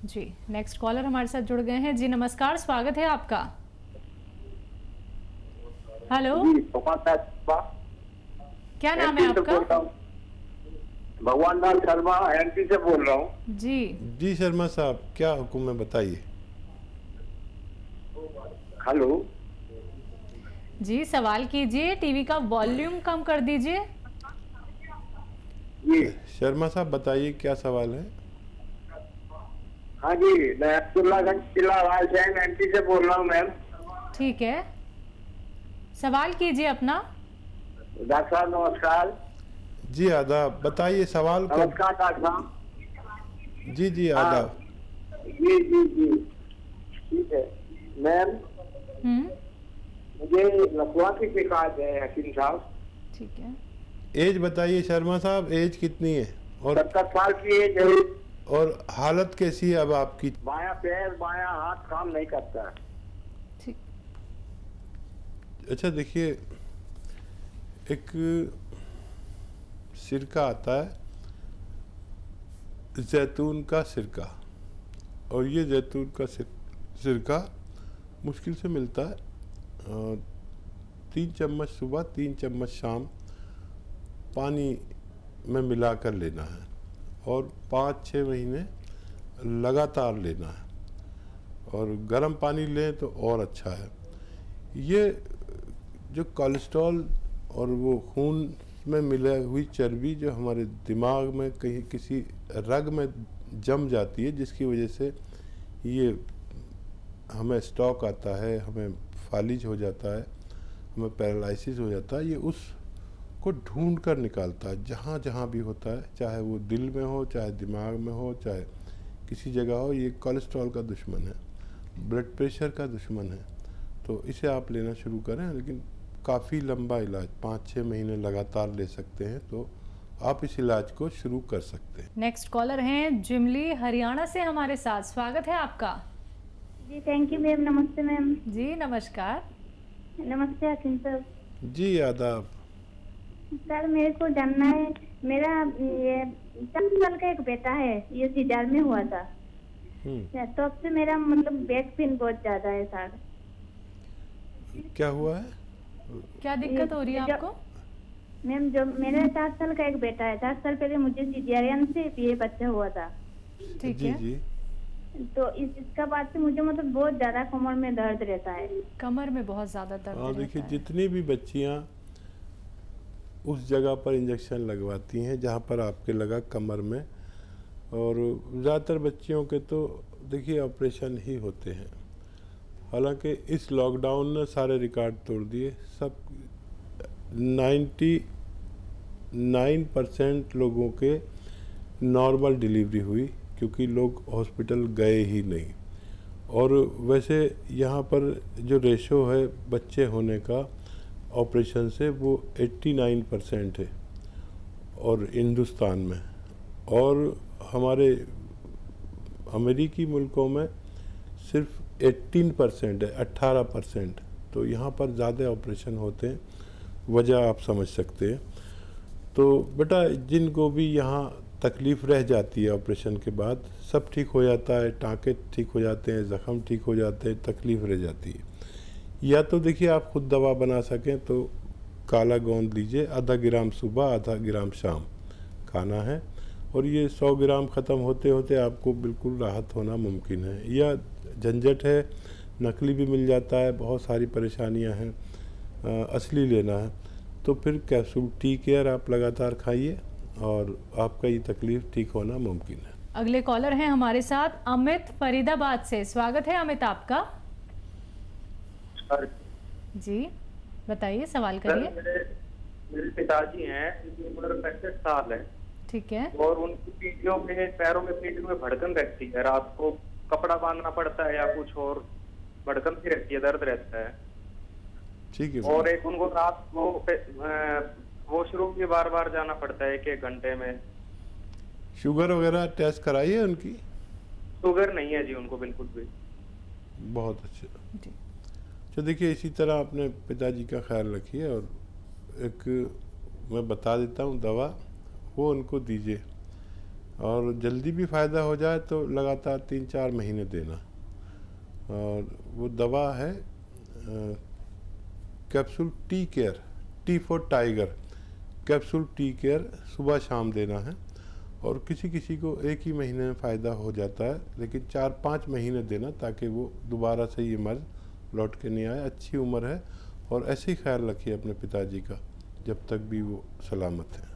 जी, next collar हमारे साथ जुड़ गए हैं। जी नमस्कार, स्वागत है आपका। हेलो, जी क्या नाम है एमपी से आपका? बोल रहा हूँ। भगवान लाल शर्मा एमपी से बोल रहा हूँ। जी जी शर्मा साहब, क्या हुक्म है बताइए। हेलो। जी, सवाल कीजिए। टीवी का वॉल्यूम कम कर दीजिए। जी शर्मा साहब बताइए क्या सवाल है। हाँ जी, मैं अब्दुल्लागंज जिला रायसेन एमपी से बोल रहा हूँ मैम। ठीक है, सवाल कीजिए अपना। डॉक्टर साहब नमस्कार। जी आदाब, बताइए सवाल कर। नमस्कार डॉक्टर साहब। जी जी हाँ आदाब। जी जी जी ठीक है मैम। हम्म, मुझे लकवा की शिकायत है हकीम साहब। ठीक है। एज बताइए शर्मा साहब, एज कितनी है 70 साल की एज है। और हालत कैसी है अब आपकी। बायां पैर बायां हाथ काम नहीं करता है। ठीक। अच्छा देखिए, एक सिरका आता है, जैतून का सिरका, और ये जैतून का सिरका मुश्किल से मिलता है। 3 चम्मच सुबह 3 चम्मच शाम पानी में मिलाकर लेना है और 5-6 महीने लगातार लेना है। और गर्म पानी लें तो और अच्छा है। ये जो कोलेस्ट्रॉल और वो खून में मिला हुई चर्बी जो हमारे दिमाग में कहीं किसी रग में जम जाती है, जिसकी वजह से ये हमें स्ट्रोक आता है, हमें फालिज हो जाता है, हमें पैरालिसिस हो जाता है, ये उसको ढूंढ कर निकालता है जहाँ जहाँ भी होता है, चाहे वो दिल में हो, चाहे दिमाग में हो, चाहे किसी जगह हो। ये कोलेस्ट्रॉल का दुश्मन है, ब्लड प्रेशर का दुश्मन है। तो इसे आप लेना शुरू करें, लेकिन काफ़ी लंबा इलाज 5-6 महीने लगातार ले सकते हैं, तो आप इस इलाज को शुरू कर सकते हैं। नेक्स्ट कॉलर हैं जिमली हरियाणा से हमारे साथ। स्वागत है आपका। जी थैंक यू मैम। नमस्ते मैम। जी नमस्कार। नमस्ते हकीम सर। जी आदाब। सर मेरे को जानना है, मेरा ये 4 साल का एक बेटा है, ये सीजार में हुआ था। तो अब से मेरा मतलब बैक पेन बहुत ज्यादा है सर। क्या हुआ है? क्या दिक्कत हो रही है आपको? मैम जो मेरा 4 साल का एक बेटा है, 4 साल पहले मुझे सीजेरियन से ये बच्चा हुआ था। ठीक जी है। जी। तो इसका बाद से मुझे मतलब बहुत ज्यादा कमर में दर्द रहता है। कमर में बहुत ज्यादा दर्द हाँ देखिए, रहता है। जितनी भी बच्चियाँ उस जगह पर इंजेक्शन लगवाती हैं जहाँ पर आपके लगा कमर में, और ज़्यादातर बच्चियों के तो देखिए ऑपरेशन ही होते हैं। हालांकि इस लॉकडाउन ने सारे रिकॉर्ड तोड़ दिए। सब 99% लोगों के नॉर्मल डिलीवरी हुई, क्योंकि लोग हॉस्पिटल गए ही नहीं। और वैसे यहाँ पर जो रेशो है बच्चे होने का ऑपरेशन से, वो 89% है और हिंदुस्तान में। और हमारे अमेरिकी मुल्कों में सिर्फ 18% है, 18%। तो यहाँ पर ज़्यादा ऑपरेशन होते हैं, वजह आप समझ सकते हैं। तो बेटा, जिनको भी यहाँ तकलीफ़ रह जाती है ऑपरेशन के बाद, सब ठीक हो जाता है, टाँके ठीक हो जाते हैं, ज़ख़म ठीक हो जाते हैं, तकलीफ़ रह जाती है। या तो देखिए आप खुद दवा बना सकें तो काला गोंद लीजिए, आधा ग्राम सुबह आधा ग्राम शाम खाना है, और ये 100 ग्राम ख़त्म होते होते आपको बिल्कुल राहत होना मुमकिन है। या झंझट है, नकली भी मिल जाता है, बहुत सारी परेशानियां हैं, असली लेना है, तो फिर कैप्सूल टी केयर आप लगातार खाइए और आपका ये तकलीफ़ ठीक होना मुमकिन है। अगले कॉलर हैं हमारे साथ अमित फरीदाबाद से। स्वागत है अमित आपका। जी बताइए, सवाल करिए। मेरे पिताजी हैं, जिनकी उम्र 65 साल है। ठीक है। और उनकी पीठियों में, पैरों में, पीठ में भड़कन रहती है। रात को कपड़ा बांधना पड़ता है या कुछ और, भड़कन सी रहती है, दर्द रहता है। ठीक है। और एक उनको रात को वॉशरूम भी बार बार जाना पड़ता है 1-1 घंटे में। शुगर वगैरह टेस्ट कराइए उनकी। शुगर नहीं है जी उनको बिल्कुल भी। बहुत अच्छा। जी तो देखिए, इसी तरह अपने पिताजी का ख्याल रखिए, और एक मैं बता देता हूँ दवा, वो उनको दीजिए। और जल्दी भी फ़ायदा हो जाए तो लगातार 3-4 महीने देना। और वो दवा है capsule tea care, T for tiger, capsule tea care सुबह शाम देना है। और किसी किसी को एक ही महीने में फ़ायदा हो जाता है, लेकिन 4-5 महीने देना ताकि वो दोबारा से ये मर्ज़ लौट के नहीं आए। अच्छी उम्र है और ऐसे ही ख्याल रखिए अपने पिताजी का जब तक भी वो सलामत हैं।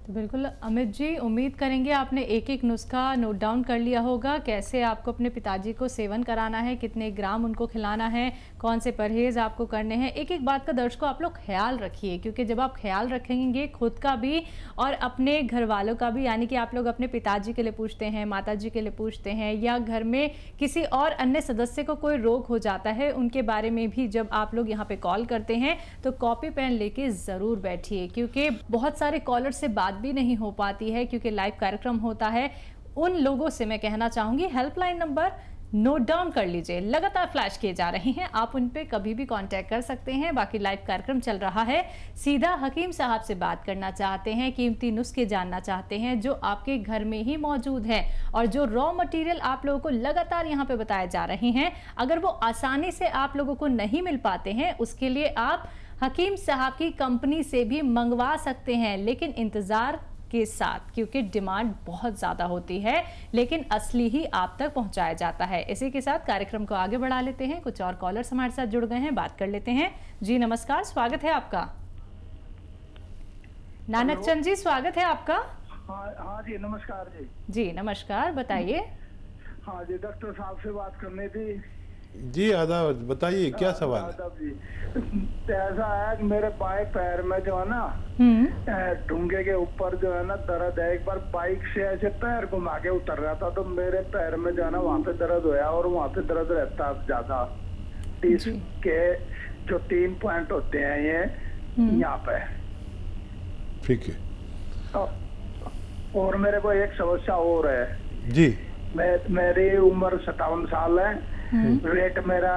तो बिल्कुल अमित जी, उम्मीद करेंगे आपने एक एक नुस्खा नोट डाउन कर लिया होगा, कैसे आपको अपने पिताजी को सेवन कराना है, कितने ग्राम उनको खिलाना है, कौन से परहेज़ आपको करने हैं। एक एक बात का दर्शकों आप लोग ख्याल रखिए, क्योंकि जब आप ख्याल रखेंगे खुद का भी और अपने घर वालों का भी, यानी कि आप लोग अपने पिताजी के लिए पूछते हैं, माताजी के लिए पूछते हैं, या घर में किसी और अन्य सदस्य को कोई रोग हो जाता है उनके बारे में भी जब आप लोग यहाँ पे कॉल करते हैं तो कॉपी पेन लेके ज़रूर बैठिए, क्योंकि बहुत सारे कॉलर से बात भी नहीं हो पाती है क्योंकि लाइव कार्यक्रम होता है। उन लोगों से मैं कहना चाहूंगी हेल्पलाइन नंबर नोट डाउन कर लीजिए, लगातार फ्लैश किए जा रहे हैं, आप उन पे कभी भी कांटेक्ट कर सकते हैं। बाकी लाइव कार्यक्रम चल रहा है, सीधा हकीम साहब से बात करना चाहते हैं, कीमती नुस्खे जानना चाहते हैं जो आपके घर में ही मौजूद है और जो रॉ मटेरियल आप लोगों को लगातार यहाँ पे बताए जा रहे हैं, अगर वो आसानी से आप लोगों को नहीं मिल पाते हैं उसके लिए आप हकीम साहब की कंपनी से भी मंगवा सकते हैं, लेकिन इंतज़ार के साथ, क्योंकि डिमांड बहुत ज़्यादा होती है लेकिन असली ही आप तक पहुंचाया जाता है। इसी के साथ कार्यक्रम को आगे बढ़ा लेते हैं। कुछ और कॉलर्स हमारे साथ जुड़ गए हैं, बात कर लेते हैं। जी नमस्कार, स्वागत है आपका। नानक चंद जी, स्वागत है आपका। हाँ जी नमस्कार जी। जी नमस्कार, बताइए। हाँ जी, डॉक्टर साहब से बात करनी थी। जी आदाब, बताइए क्या सवाल है। आदाब जी। ऐसा है कि मेरे बाएं पैर में जो है ना ढूंगे के ऊपर जो है ना दर्द है। एक बार बाइक से ऐसे पैर घुमा के उतर रहा था तो मेरे पैर में जो है ना वहाँ पे दर्द होया और वहाँ पे दर्द रहता है ज्यादा। 30 के जो 3 पॉइंट होते हैं ये यहाँ पे। ठीक है। और मेरे को एक समस्या और है जी। मेरी उम्र 57 साल है, वेट मेरा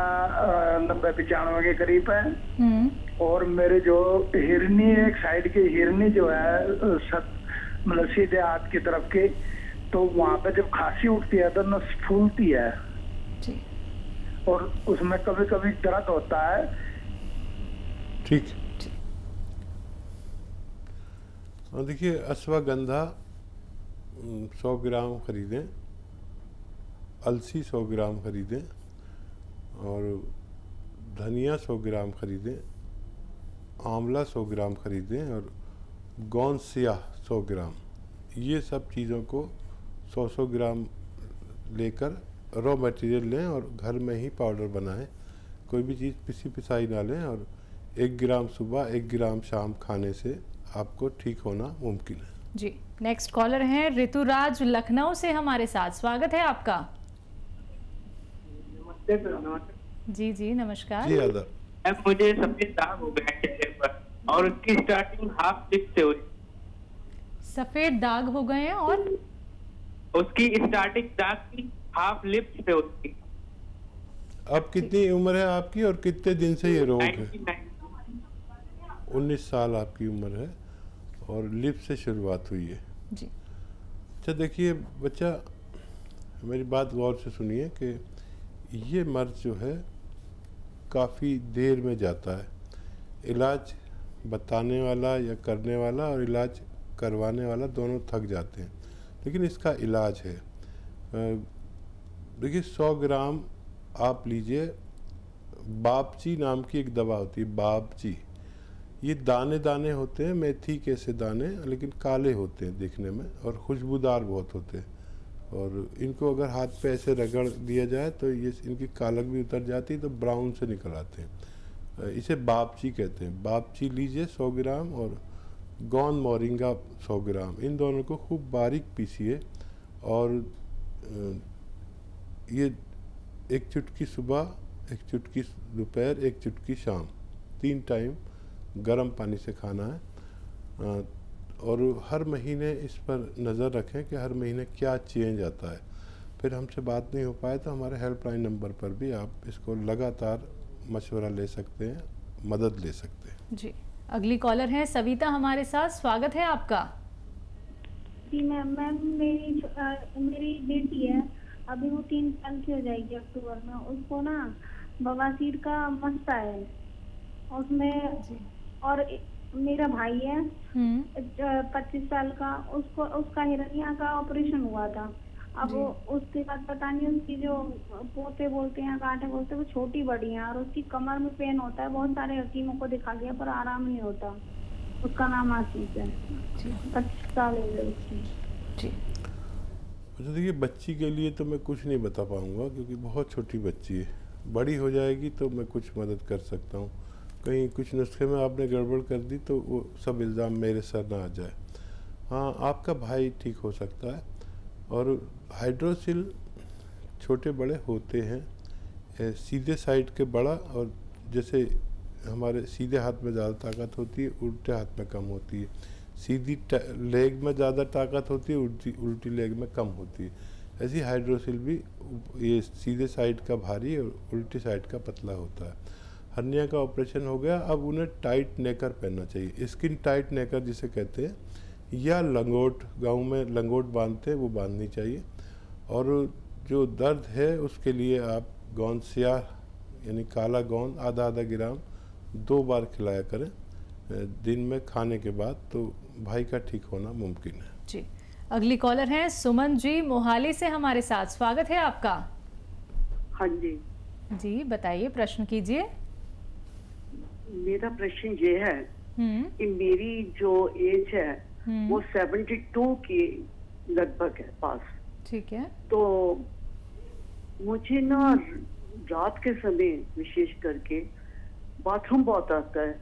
90-95 के करीब है और मेरे जो हिरनी, एक साइड की हिरनी जो है मतलब सीधे हाथ की तरफ की, तो वहाँ पे जब खांसी उठती है तो नस फूलती है जी। और उसमें कभी कभी दर्द होता है। ठीक। और देखिए अश्वगंधा 100 ग्राम खरीदें, अलसी 100 ग्राम खरीदें और धनिया 100 ग्राम खरीदें, आंवला 100 ग्राम खरीदें और गोंद स्याह 100 ग्राम। ये सब चीज़ों को 100-100 ग्राम लेकर रॉ मटेरियल लें और घर में ही पाउडर बनाएं। कोई भी चीज़ पिसी पिसाई ना लें और 1 ग्राम सुबह 1 ग्राम शाम खाने से आपको ठीक होना मुमकिन है। जी नेक्स्ट कॉलर हैं ऋतुराज लखनऊ से हमारे साथ, स्वागत है आपका। जी जी नमस्कार। जी आदाब। मुझे सफेद दाग हो गया चेहरे पर और उसकी स्टार्टिंग हाफ लिप से हुई। सफेद दाग हो गए हैं और उसकी स्टार्टिंग दाग की हाफ लिप से होती। अब कितनी उम्र है आपकी और कितने दिन से ये रोग है? 19 साल आपकी उम्र है और लिप से शुरुआत हुई है जी। अच्छा देखिए बच्चा, मेरी बात गौर से सुनिए कि ये मर्ज जो है काफ़ी देर में जाता है। इलाज बताने वाला या करने वाला और इलाज करवाने वाला दोनों थक जाते हैं, लेकिन इसका इलाज है। देखिए 100 ग्राम आप लीजिए, बापची नाम की एक दवा होती है, बापची। ये दाने दाने होते हैं, मेथी के से दाने, लेकिन काले होते हैं दिखने में और खुशबूदार बहुत होते हैं। और इनको अगर हाथ पे ऐसे रगड़ दिया जाए तो ये इनकी कालक भी उतर जाती है, तो ब्राउन से निकल आते हैं। इसे बापची कहते हैं। बापची लीजिए 100 ग्राम और गोंद मोरिंगा 100 ग्राम, इन दोनों को खूब बारीक पीसिए और ये 1 चुटकी सुबह, 1 चुटकी दोपहर, 1 चुटकी शाम, 3 टाइम गर्म पानी से खाना है। और हर महीने इस पर नज़र रखें कि हर महीने क्या चेंज आता है। फिर हमसे बात नहीं हो पाए तो हमारे हेल्पलाइन नंबर पर भी आप इसको लगातार मशवरा ले सकते हैं, मदद ले सकते हैं। जी अगली कॉलर है सविता हमारे साथ, स्वागत है आपका। थी। मैम मेरी बेटी है, अभी वो 3 साल की हो जाएगी अक्टूबर में। उसको ना बवासीर का मसला है उसमें, और मेरा भाई है 25 साल का, उसका हिरनिया का ऑपरेशन हुआ था। अब उसके बाद पता नहीं उसकी जो पोते बोलते हैं, गांठें बोलते हैं, वो छोटी बड़ी हैं और उसकी कमर में पेन होता है। बहुत सारे हकीमों को दिखा गया पर आराम नहीं होता। उसका नाम आशीष है, 25 साल हो गए उसकी। अच्छा देखिए, बच्ची के लिए तो मैं कुछ नहीं बता पाऊँगा क्योंकि बहुत छोटी बच्ची है। बड़ी हो जाएगी तो मैं कुछ मदद कर सकता हूँ। कहीं कुछ नुस्खे में आपने गड़बड़ कर दी तो वो सब इल्ज़ाम मेरे सर ना आ जाए। हाँ, आपका भाई ठीक हो सकता है। और हाइड्रोसिल छोटे बड़े होते हैं, सीधे साइड के बड़ा, और जैसे हमारे सीधे हाथ में ज़्यादा ताकत होती है, उल्टे हाथ में कम होती है। सीधी लेग में ज़्यादा ताकत होती है, उल्टी लेग में कम होती है। ऐसी हाइड्रोसिल भी ये सीधे साइड का भारी और उल्टी साइड का पतला होता है। हर्निया का ऑपरेशन हो गया, अब उन्हें टाइट नेकर पहनना चाहिए, स्किन टाइट नेकर जिसे कहते हैं, या लंगोट, गाँव में लंगोट बांधते हैं वो बांधनी चाहिए। और जो दर्द है उसके लिए आप गोंद स्याह यानी काला गोंद आधा ग्राम 2 बार खिलाया करें दिन में खाने के बाद, तो भाई का ठीक होना मुमकिन है। जी, अगली कॉलर हैं सुमन जी मोहाली से हमारे साथ। स्वागत है आपका। हाँ जी जी बताइए, प्रश्न कीजिए। मेरा प्रश्न ये है कि मेरी जो एज है वो 72 की लगभग है पास। ठीक है। तो मुझे ना रात के समय विशेष करके बाथरूम बहुत आता है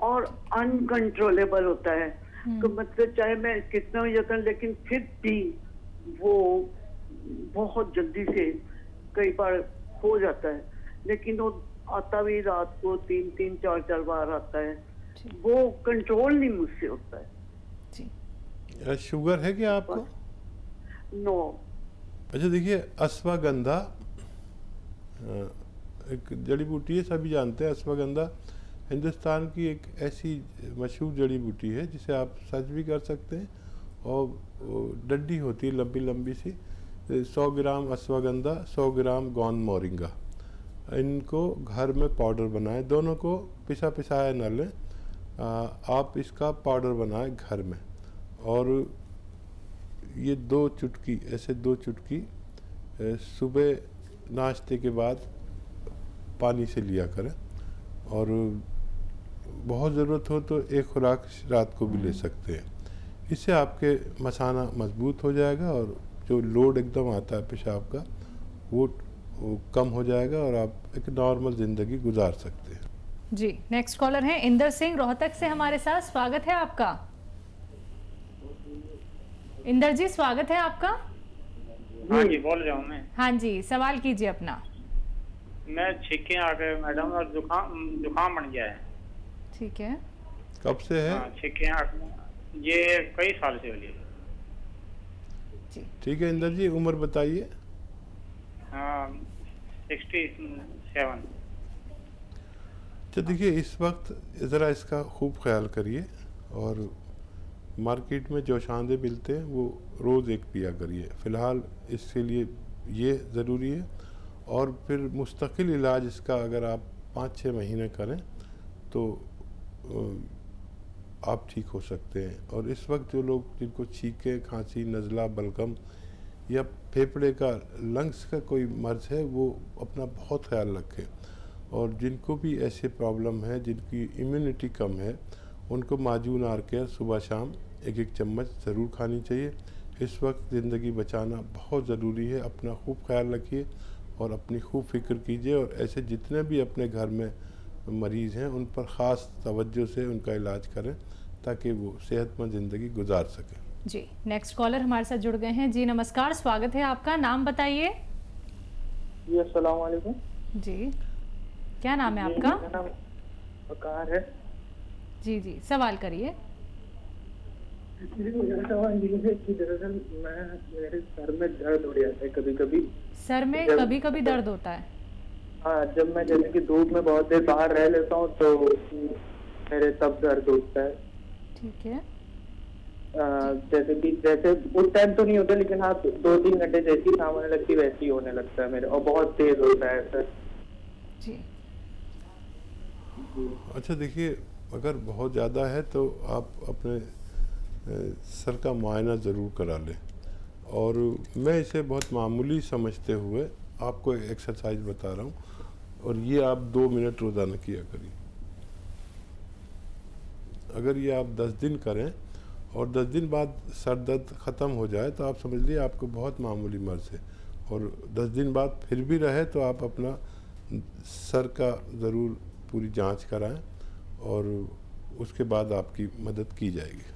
और अनकंट्रोलेबल होता है। तो मतलब चाहे मैं कितना भी जाता हूँ लेकिन फिर भी वो बहुत जल्दी से कई बार हो जाता है, लेकिन वो आता भी रात को 3-3, 4-4 बार आता है। वो कंट्रोल नहीं मुझसे होता है। शुगर है क्या आपको? नो। अच्छा देखिए, अश्वगंधा एक जड़ी बूटी है, सभी जानते हैं। अश्वगंधा हिंदुस्तान की एक ऐसी मशहूर जड़ी बूटी है जिसे आप सर्च भी कर सकते हैं, और डंडी होती है लंबी लंबी सी। 100 ग्राम अश्वगंधा, 100 ग्राम गोंद मोरिंगा, इनको घर में पाउडर बनाएं। दोनों को पिसाया न लें, आप इसका पाउडर बनाएं घर में। और ये 2 चुटकी, ऐसे 2 चुटकी सुबह नाश्ते के बाद पानी से लिया करें। और बहुत ज़रूरत हो तो एक खुराक रात को भी ले सकते हैं। इससे आपके मसाना मजबूत हो जाएगा और जो लोड एकदम आता है पेशाब का वो कम हो जाएगा और आप एक नॉर्मल ज़िंदगी गुजार सकते हैं। जी, नेक्स्ट कॉलर हैं इंदर सिंह रोहतक से हमारे साथ। स्वागत है आपका। इंदर जी स्वागत है आपका। हाँ जी बोल रहा हूँ मैं। हाँ जी, सवाल कीजिए अपना। मैं छींके आ गए मैडम और जुकाम बन गया है। ठीक है। कब से है? छींके ये कई साल से हो रही है। ठीक है इंदर जी, उम्र बताइए। 67। तो देखिए, इस वक्त ज़रा इसका खूब ख्याल करिए, और मार्केट में जो शांदे मिलते हैं वो रोज़ एक पिया करिए। फ़िलहाल इसके लिए ये ज़रूरी है। और फिर मुस्तकिल इलाज इसका अगर आप 5-6 महीने करें तो आप ठीक हो सकते हैं। और इस वक्त जो लोग जिनको छींके, खांसी, नज़ला, बलगम या फेफड़े का, लंग्स का कोई मर्ज़ है, वो अपना बहुत ख्याल रखें। और जिनको भी ऐसे प्रॉब्लम है, जिनकी इम्यूनिटी कम है, उनको माजून आर केयर सुबह शाम 1-1 चम्मच ज़रूर खानी चाहिए। इस वक्त ज़िंदगी बचाना बहुत ज़रूरी है। अपना खूब ख्याल रखिए और अपनी खूब फिक्र कीजिए, और ऐसे जितने भी अपने घर में मरीज़ हैं उन पर ख़ास तवज्जो से उनका इलाज करें ताकि वो सेहतमंद ज़िंदगी गुजार सकें। जी, नेक्स्ट कॉलर हमारे साथ जुड़ गए हैं। जी नमस्कार, स्वागत है आपका। नाम बताइए। जी अस्सलाम वालेकुम। जी, क्या नाम है आपका? मेरा नाम वकार है। जी जी, सवाल करिए। मेरा सवाल ये है कि दरअसल मेरे सर में दर्द हो जाता है कभी कभी। सर में कभी कभी दर्द होता है? हाँ, जब मैं जैसे कि धूप में बहुत देर बाहर रह लेता हूँ तो मेरे तब दर्द होता है। ठीक है। जैसे उस टाइम तो नहीं होता, लेकिन हाँ 2-3 घंटे जैसी शाम होने लगती है वैसे ही होने लगता है मेरे, और बहुत तेज होता है सर। जी। अच्छा देखिए, अगर बहुत ज़्यादा है तो आप अपने सर का मुआयना ज़रूर करा लें, और मैं इसे बहुत मामूली समझते हुए आपको एक एक्सरसाइज बता रहा हूँ, और ये आप 2 मिनट रोज़ाना किया करिए। अगर ये आप 10 दिन करें और 10 दिन बाद सर दर्द ख़त्म हो जाए तो आप समझ लीजिए आपको बहुत मामूली मर्ज़ है, और 10 दिन बाद फिर भी रहे तो आप अपना सर का ज़रूर पूरी जांच कराएं, और उसके बाद आपकी मदद की जाएगी।